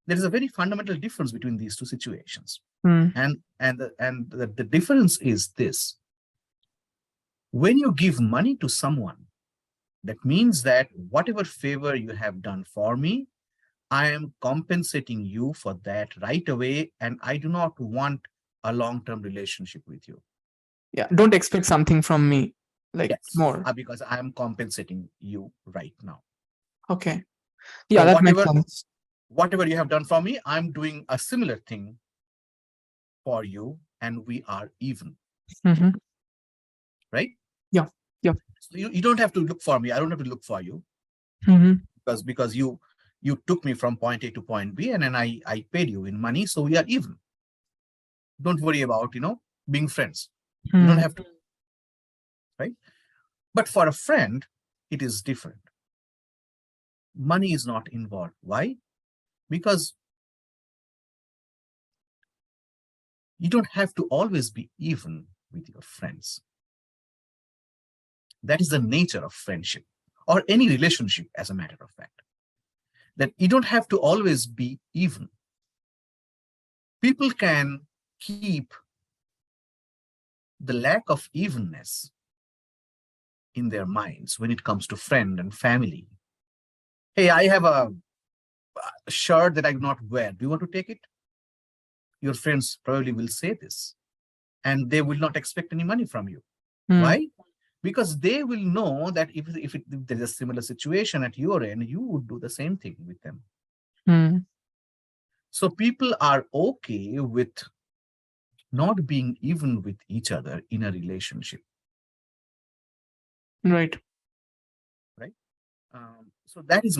There is a very fundamental difference between these two situations. And the difference is this. When you give money to someone, that means that whatever favor you have done for me, I am compensating you for that right away, and I do not want a long-term relationship with you. Yeah. Don't expect something from me, like, Yes, more. because I am compensating you right now. Okay. Yeah, So that makes sense. whatever you have done for me, I'm doing a similar thing for you, and we are even, Mm-hmm. right? Yeah. Yeah. So you don't have to look for me. I don't have to look for you Mm-hmm. because you took me from point A to point B, and then I paid you in money, so we are even. Don't worry about being friends. You don't have to, right? But for a friend, it is different. Money is not involved. Why? Because you don't have to always be even with your friends. That is the nature of friendship or any relationship, as a matter of fact, that you don't have to always be even. People can keep the lack of evenness in their minds when it comes to friend and family. Hey, I have a shirt that I do not wear. Do you want to take it? Your friends probably will say this, and they will not expect any money from you. Why? Because they will know that if there's a similar situation at your end, you would do the same thing with them. So people are okay with not being even with each other in a relationship. Right. Right. So that is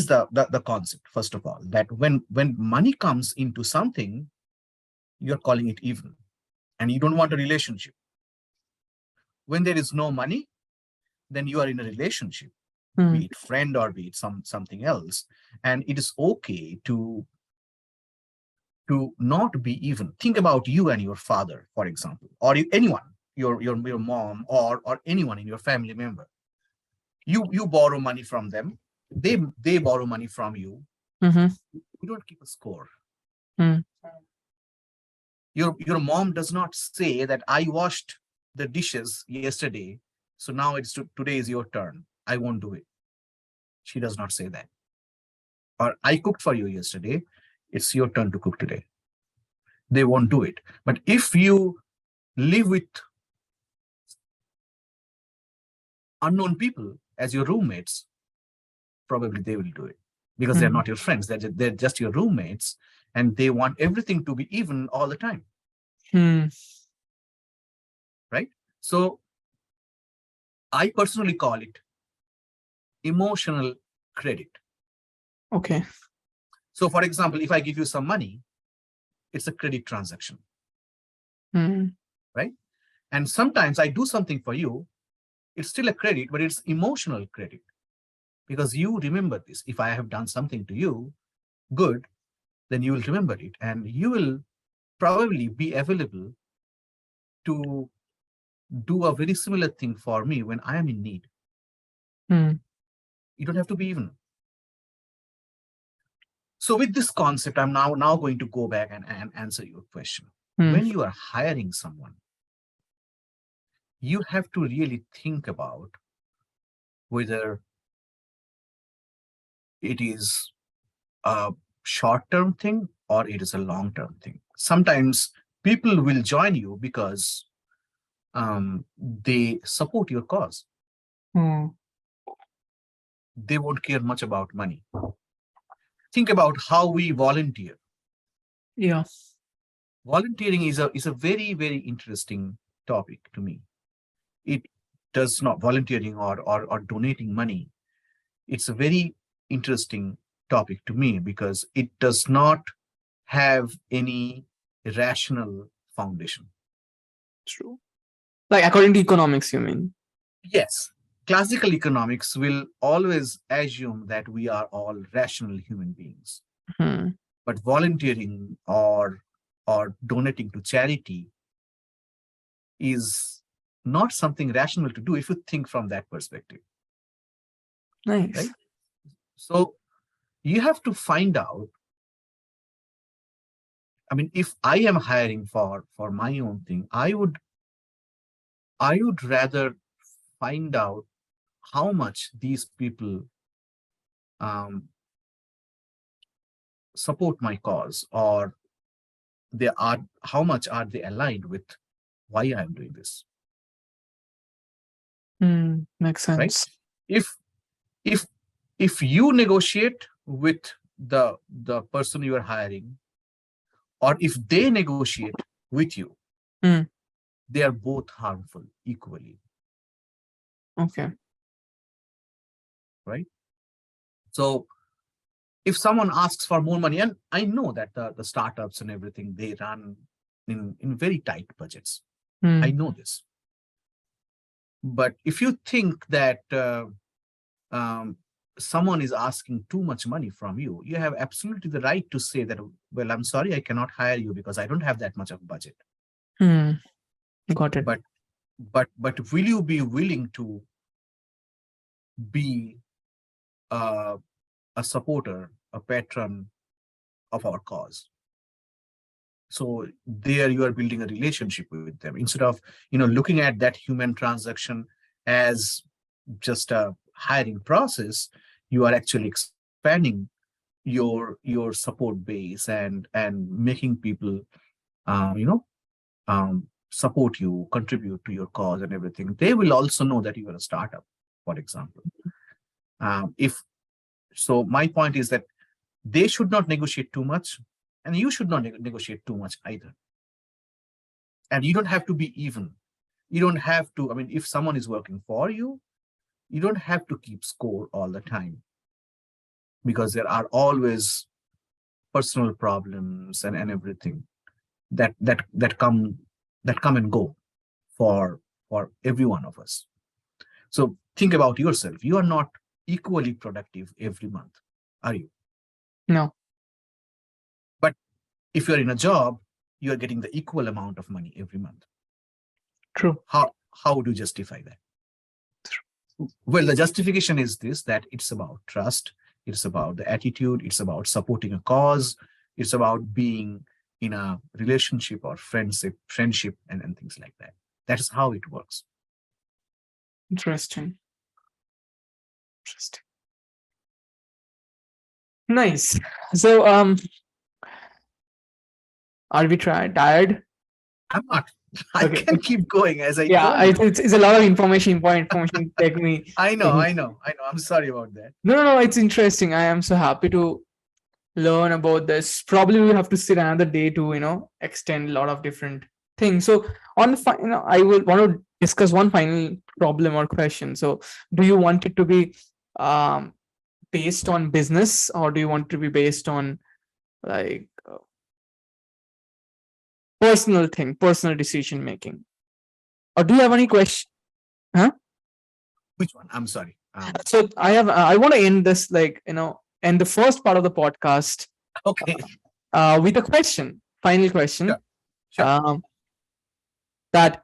the concept, first of all, that when money comes into something, you're calling it even, and you don't want a relationship. When there is no money, then you are in a relationship, be it friend or be it something else, and it is okay to not be even. Think about you and your father, for example, or anyone, your mom or anyone in your family member. You borrow money from them, they borrow money from you. You don't keep a score. Your mom does not say that I washed the dishes yesterday, so now today is your turn, I won't do it. She does not say that. Or I cooked for you yesterday, it's your turn to cook today. They won't do it. But if you live with unknown people as your roommates, probably they will do it because they're Hmm. not your friends. They're just your roommates, and they want everything to be even all the time, Hmm. right? So I personally call it emotional credit. Okay. So, for example, if I give you some money, it's a credit transaction, Hmm. right? And sometimes I do something for you, it's still a credit, but it's emotional credit because you remember this. If I have done something to you good, then you will remember it and you will probably be available to do a very similar thing for me when I am in need. Hmm. You don't have to be even. So with this concept, I'm now going to go back and answer your question. Hmm. When you are hiring someone, you have to really think about whether it is a short-term thing or it is a long-term thing. Sometimes people will join you because they support your cause. Hmm. They won't care much about money. Think about how we volunteer. Yeah. Volunteering is a very interesting topic to me. It does not volunteering or donating money. It's a very interesting topic to me because it does not have any rational foundation. True. Like according to economics, you mean? Yes, classical economics will always assume that we are all rational human beings, Hmm. but volunteering or donating to charity is not something rational to do if you think from that perspective, Nice. right? So you have to find out. I mean, if I am hiring for my own thing, I would rather find out how much these people um, support my cause, or they are how much are they aligned with why I'm doing this, Hmm. Makes right? sense. If if if you negotiate with the person you are hiring, or if they negotiate with you, Hmm. they are both harmful equally, Okay. right? So if someone asks for more money, and I know that the startups and everything, they run in very tight budgets. I Hmm. know this. But if you think that um, someone is asking too much money from you, you have absolutely the right to say that, well, I'm sorry, I cannot hire you because I don't have that much of budget. Hmm. Got it. But but will you be willing to be uh, a supporter, a patron of our cause? So there you are building a relationship with them instead of looking at that human transaction as just a hiring process. You are actually expanding your support base and making people support you, contribute to your cause and everything. They will also know that you are a startup, for example. If so, my point is that they should not negotiate too much, and you should not negotiate too much either. And you don't have to be even. You don't have to. I mean, if someone is working for you, you don't have to keep score all the time because there are always personal problems and everything that come and go for every one of us. So think about yourself. You are not equally productive every month, are you? No. But if you're in a job, you are getting the equal amount of money every month. True. How would you justify that? Well, the justification is this: that it's about trust, it's about the attitude, it's about supporting a cause, it's about being in a relationship or friendship and things like that. That is how it works. Interesting. Interesting. Nice. So, are we tired? I'm not. I Okay. can keep going as I Yeah, told you. it's a lot of information, important information. Take me. I know, Take me. I know, I know. I'm sorry about that. No, no, no. It's interesting. I am so happy to learn about this. Probably we have to sit another day to extend a lot of different things. So I will want to discuss one final problem or question. So do you want it to be um based on business, or do you want to be based on like personal thing, personal decision making? Or do you have any question? Huh? Which one? I'm sorry. So I want to end this, end the first part of the podcast Okay. with a question, final question. Sure. Sure. Um, that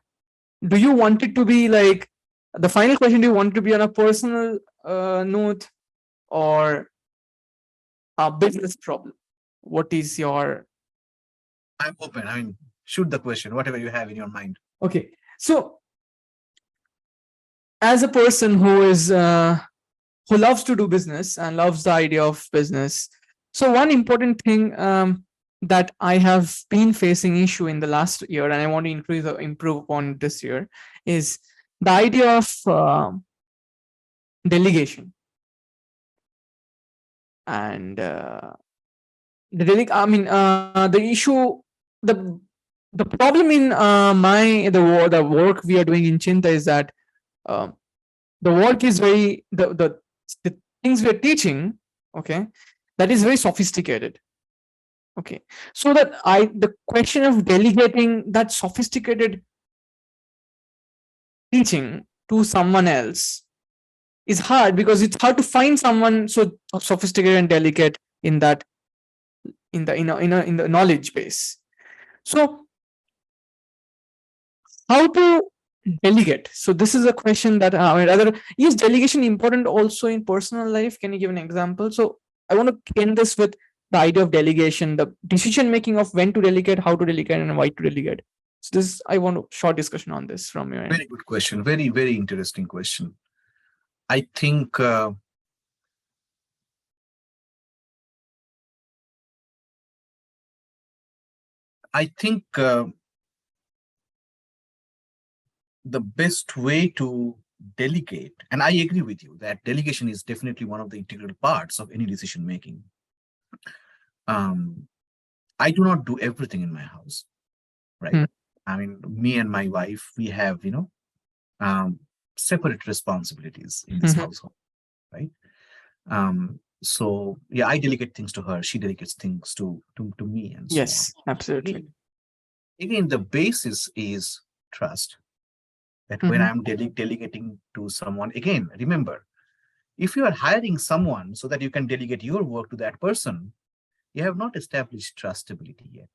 do you want it to be like the final question? Do you want it to be on a personal note or a business problem? What is your I'm open. I mean, shoot the question, whatever you have in your mind. okay? So as a person who loves to do business and loves the idea of business, so one important thing that I have been facing issue in the last year, and I want to improve upon this year, is the idea of delegation. And the issue, the the problem in the work we are doing in Chinta is that um, the work is very the things we are teaching, okay, that is very sophisticated. Okay, so that the question of delegating that sophisticated teaching to someone else is hard, because it's hard to find someone so sophisticated and delicate in that in the knowledge base. So how to delegate? So this is a question that rather, is delegation important also in personal life? Can you give an example? So I want to end this with the idea of delegation, the decision making of when to delegate, how to delegate, and why to delegate. So this, I want a short discussion on this from your end. Very good question. Very, very interesting question. I think I think the best way to delegate, and I agree with you that delegation is definitely one of the integral parts of any decision making. I do not do everything in my house, right? Hmm. I mean, me and my wife, we have, um, separate responsibilities in this Mhm. household, right? So yeah, I delegate things to her, she delegates things to me, and so on. Yes, absolutely. Again, again, the basis is trust. That when Mhm. I'm delegating to someone, again, remember, if you are hiring someone so that you can delegate your work to that person, you have not established trustability yet.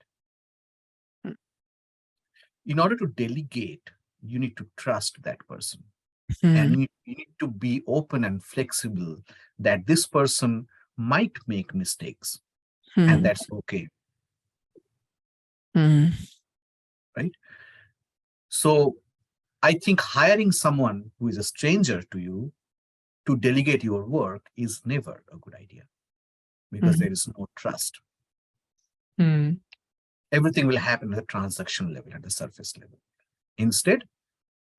In order to delegate, you need to trust that person. And Mhm. you need to be open and flexible that this person might make mistakes, and Mhm. that's okay, Mhm. right? So I think hiring someone who is a stranger to you to delegate your work is never a good idea, because Mhm. there is no trust. Mhm. Everything will happen at the transaction level, at the surface level. Instead,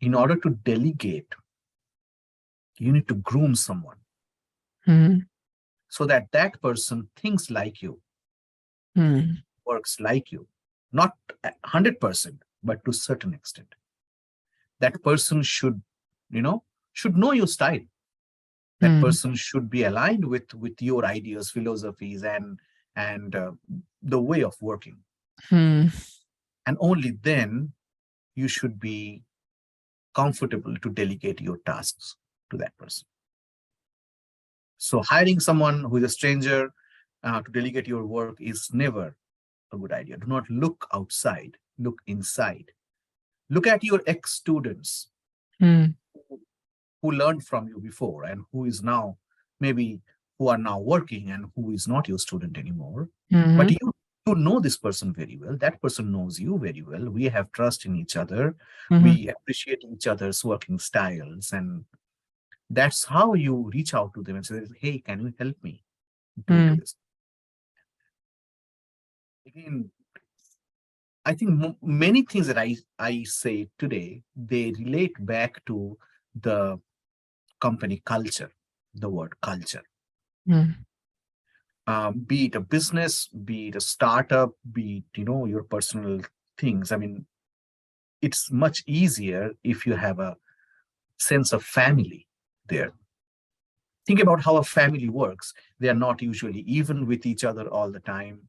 in order to delegate, you need to groom someone Mhm. so that that person thinks like you, Mhm. works like you, not 100%, but to a certain extent. That person you know, should know your style. That Mhm. person should be aligned with your ideas, philosophies, and the way of working. Mhm. And only then you should be comfortable to delegate your tasks to that person. So hiring someone who is a stranger to delegate your work is never a good idea. Do not look outside, look inside. Look at your ex-students Mhm. who learned from you before and who is now, maybe, who are now working and who is not your student anymore. But Mhm. you know this person very well. That person knows you very well. We have trust in each other. Mhm. We appreciate each other's working styles. And that's how you reach out to them and say, hey, can you help me do Mhm. this? Again, I think many things that I say today, they relate back to the company culture, the word culture. Mm, Be it a business, be it a startup, be it, your personal things. I mean, it's much easier if you have a sense of family there. Think about how a family works. They are not usually even with each other all the time.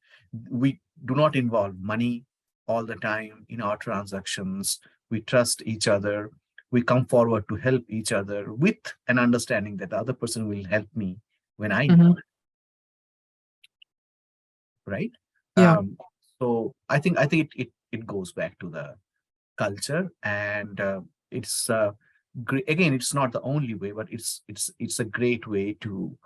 We do not involve money all the time in our transactions. We trust each other. We come forward to help each other with an understanding that the other person will help me when I need, mhm. right? Yeah. Um, so I think it goes back to the culture, and it's great. Again, it's not the only way, but it's a great way to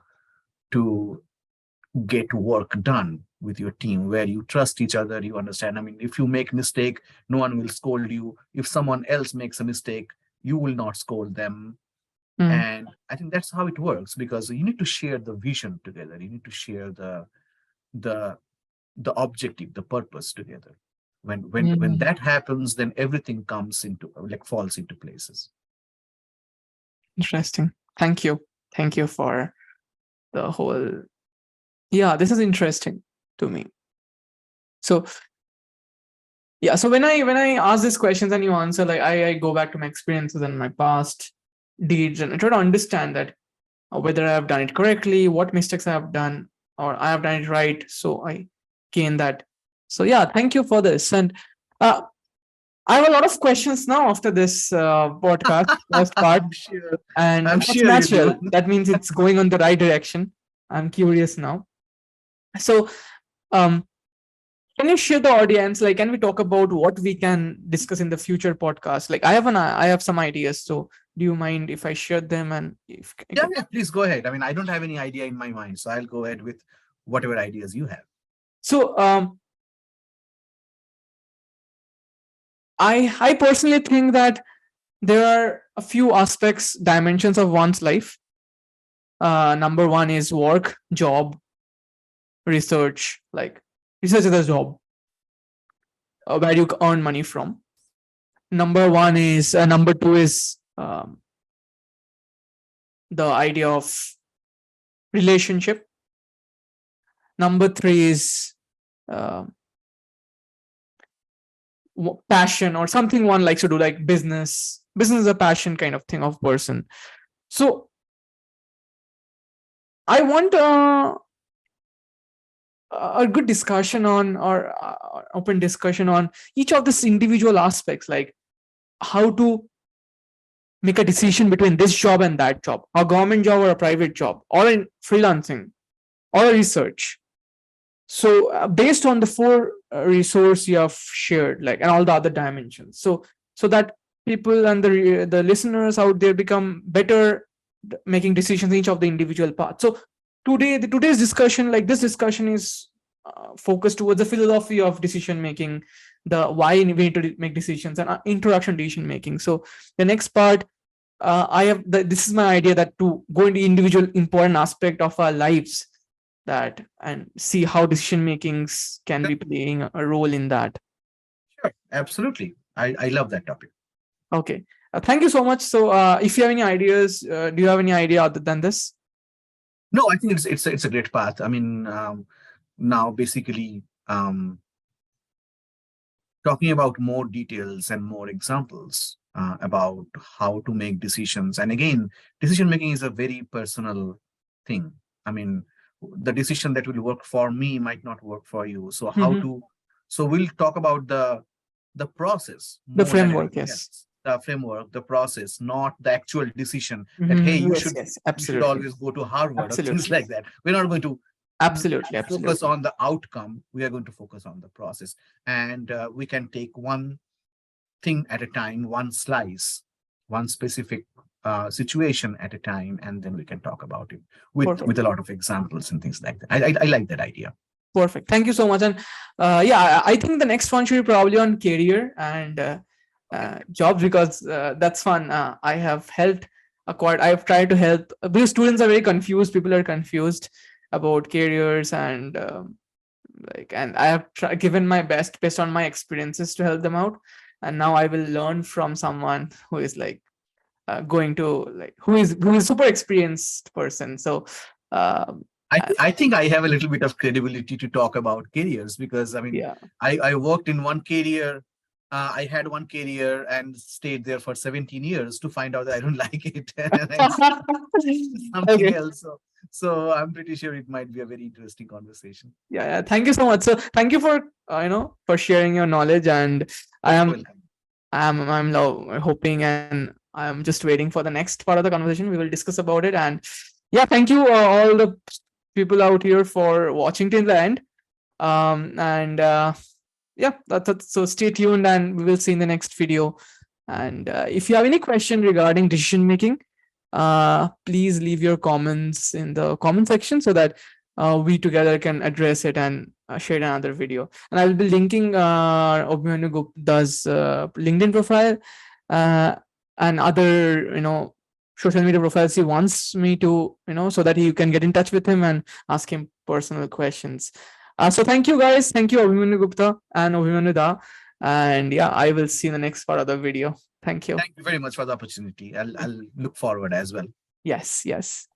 get work done with your team, where you trust each other. You understand, I mean, if you make mistake, no one will scold you. If someone else makes a mistake, you will not scold them. Mm, And I think that's how it works, because you need to share the vision together. You need to share the the objective, the purpose together. When mm. that happens, then everything comes into, like, falls into places. Interesting. Thank you. Thank you for the whole. Yeah, this is interesting to me. So yeah, so when I ask these questions and you answer, like I go back to my experiences and my past deeds, and I try to understand that whether I have done it correctly, what mistakes I have done, or I have done it right. So I gain that. So yeah, thank you for this. And uh, I have a lot of questions now after this podcast, first part, I'm sure. and I'm that's sure you do. natural. That means it's going on the right direction. I'm curious now. So, um, can you share the audience? Like, can we talk about what we can discuss in the future podcast? Like, I have some ideas. So, do you mind if I share them? And if I Yeah, can. yeah, please go ahead. I mean, I don't have any idea in my mind, so I'll go ahead with whatever ideas you have. So, I personally think that there are a few aspects, dimensions of one's life. Number one is work, job, research. Like, research is a job where you earn money from. Number two is the idea of relationship. Number three is uh, passion or something one likes to do, like business is a passion kind of thing of person. So I want a good discussion on, or open discussion on each of these individual aspects, like how to make a decision between this job and that job, a government job or a private job, or in freelancing or a research. So based on the four resource you have shared, like, and all the other dimensions, so that people and the listeners out there become better making decisions in each of the individual parts. So today's discussion, like this discussion, is focused towards the philosophy of decision making, the why we need to make decisions, and introduction to decision making. So the next part, this is my idea, that to go into individual important aspect of our lives, that and see how decision makings can be playing a role in that. Sure, absolutely. I love that topic. Okay, thank you so much. So if you have any ideas, do you have any idea other than this? No, I think it's a great path. I mean, now basically, talking about more details and more examples about how to make decisions. And again, decision making is a very personal thing. I mean, the decision that will work for me might not work for you. So how Mhm. to, so we'll talk about the process The more than framework, anything yes. else. The framework, the process, not the actual decision that, hey, Mhm. Yes, yes, you should absolutely, always go to Harvard or things absolutely, like that. We're not going to absolutely, focus absolutely. on the outcome. We are going to focus on the process. And we can take one thing at a time, one slice, one specific situation at a time, and then we can talk about it with Perfect. a lot of examples and things like that. I like that idea. Perfect. Thank you so much. And yeah, I think the next one should be probably on career and Okay. jobs, because that's fun. I have helped acquired. I've tried to help, because students are very confused. People are confused about careers and like, and I have given my best based on my experiences to help them out. And now I will learn from someone who is like going to like who is super experienced person. So um, I- I think I have a little bit of credibility to talk about careers because I mean yeah. I worked in one career. I had one career and stayed there for 17 years to find out that I don't like it and I something Okay. else. So I'm pretty sure it might be a very interesting conversation. Yeah, yeah. Thank you so much. So thank you for for sharing your knowledge, and I Most am welcome. hoping, and I'm just waiting for the next part of the conversation. We will discuss about it, and yeah, thank you all the people out here for watching till the end. And yeah, so stay tuned, and we will see in the next video. And if you have any question regarding decision making, please leave your comments in the comment section so that we together can address it and share another video. And I will be linking Abhimanyu Gupta's LinkedIn profile uh, and other social media profiles he wants me to so that you can get in touch with him and ask him personal questions. So thank you guys, thank you Abhimanyu Gupta and Abhimanyu Da, and yeah, I will see you in the next part of the video. Thank you. Thank you very much for the opportunity. I'll look forward as well. Yes, yes.